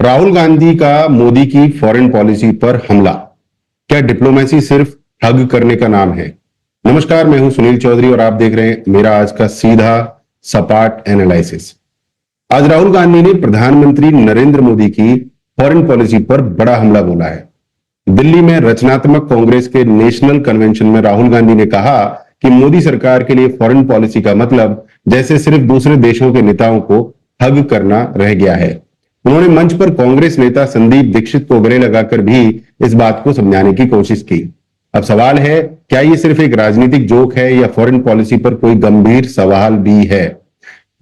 राहुल गांधी का मोदी की foreign policy पर हमला, क्या डिप्लोमेसी सिर्फ हग करने का नाम है? नमस्कार, मैं हूं सुनील चौधरी और आप देख रहे हैं मेरा आज का सीधा सपाट एनालिसिस। आज राहुल गांधी ने प्रधानमंत्री नरेंद्र मोदी की फॉरेन पॉलिसी पर बड़ा हमला बोला है। दिल्ली में रचनात्मक कांग्रेस के नेशनल कन्वेंशन में राहुल गांधी ने कहा कि मोदी सरकार के लिए फॉरेन पॉलिसी का मतलब जैसे सिर्फ दूसरे देशों के नेताओं को हग करना रह गया है। उन्होंने मंच पर कांग्रेस नेता संदीप दीक्षित को गले लगाकर भी इस बात को समझाने की कोशिश की। अब सवाल है, क्या ये सिर्फ एक राजनीतिक जोक है या फॉरेन पॉलिसी पर कोई गंभीर सवाल भी है?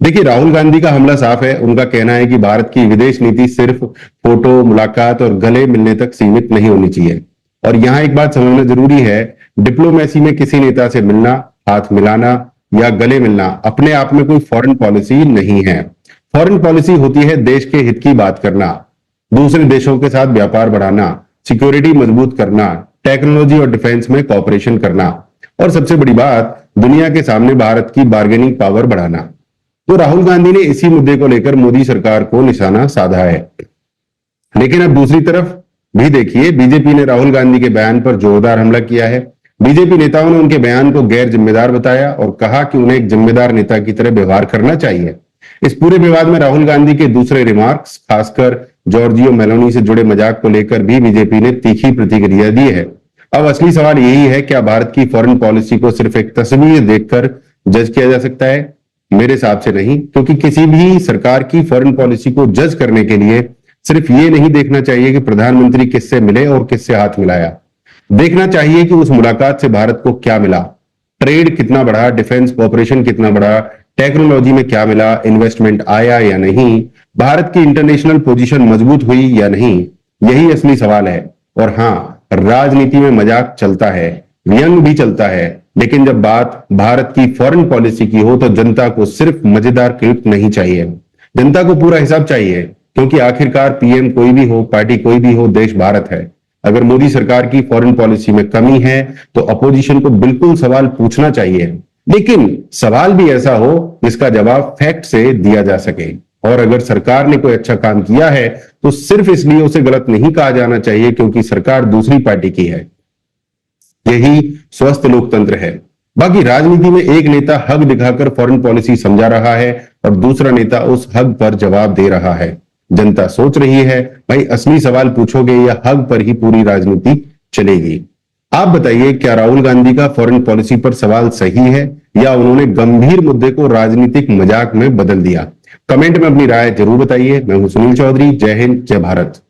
देखिए, राहुल गांधी का हमला साफ है। उनका कहना है कि भारत की विदेश नीति सिर्फ फोटो, मुलाकात और गले मिलने तक सीमित नहीं होनी चाहिए। और यहां एक बात समझना जरूरी है, डिप्लोमेसी में किसी नेता से मिलना, हाथ मिलाना या गले मिलना अपने आप में कोई फॉरेन पॉलिसी नहीं है। फॉरेन पॉलिसी होती है देश के हित की बात करना, दूसरे देशों के साथ व्यापार बढ़ाना, सिक्योरिटी मजबूत करना, टेक्नोलॉजी और डिफेंस में कॉपरेशन करना और सबसे बड़ी बात, दुनिया के सामने भारत की बार्गेनिंग पावर बढ़ाना। तो राहुल गांधी ने इसी मुद्दे को लेकर मोदी सरकार को निशाना साधा है। लेकिन अब दूसरी तरफ भी देखिए, बीजेपी ने राहुल गांधी के बयान पर जोरदार हमला किया है। बीजेपी नेताओं ने उनके बयान को गैर जिम्मेदार बताया और कहा कि उन्हें एक जिम्मेदार नेता की तरह व्यवहार करना चाहिए। इस पूरे विवाद में राहुल गांधी के दूसरे रिमार्क्स, खासकर जॉर्जियो मेलोनी से जुड़े मजाक को लेकर भी बीजेपी ने तीखी प्रतिक्रिया दी है। अब असली सवाल यही है, क्या भारत की फॉरेन पॉलिसी को सिर्फ एक तस्वीर देखकर जज किया जा सकता है? मेरे हिसाब से नहीं, क्योंकि किसी भी सरकार की फॉरेन पॉलिसी को जज करने के लिए सिर्फ ये नहीं देखना चाहिए कि प्रधानमंत्री किससे मिले और किससे हाथ मिलाया। देखना चाहिए कि उस मुलाकात से भारत को क्या मिला, ट्रेड कितना बढ़ा, डिफेंस कॉपरेशन कितना बढ़ा, टेक्नोलॉजी में क्या मिला, इन्वेस्टमेंट आया या नहीं, भारत की इंटरनेशनल पोजीशन मजबूत हुई या नहीं। यही असली सवाल है। और हाँ, राजनीति में मजाक चलता है, व्यंग भी चलता है, लेकिन जब बात भारत की फॉरेन पॉलिसी की हो तो जनता को सिर्फ मजेदार क्लिप नहीं चाहिए, जनता को पूरा हिसाब चाहिए। क्योंकि आखिरकार पीएम कोई भी हो, पार्टी कोई भी हो, देश भारत है। अगर मोदी सरकार की फॉरेन पॉलिसी में कमी है तो अपोजिशन को बिल्कुल सवाल पूछना चाहिए, लेकिन सवाल भी ऐसा हो जिसका जवाब फैक्ट से दिया जा सके। और अगर सरकार ने कोई अच्छा काम किया है तो सिर्फ इसलिए उसे गलत नहीं कहा जाना चाहिए क्योंकि सरकार दूसरी पार्टी की है। यही स्वस्थ लोकतंत्र है। बाकी राजनीति में एक नेता हक दिखाकर फॉरेन पॉलिसी समझा रहा है और दूसरा नेता उस हक पर जवाब दे रहा है। जनता सोच रही है, भाई असली सवाल पूछोगे या हक पर ही पूरी राजनीति चलेगी? आप बताइए, क्या राहुल गांधी का फॉरेन पॉलिसी पर सवाल सही है या उन्होंने गंभीर मुद्दे को राजनीतिक मजाक में बदल दिया? कमेंट में अपनी राय जरूर बताइए। मैं हूं सुनील चौधरी। जय हिंद, जय भारत।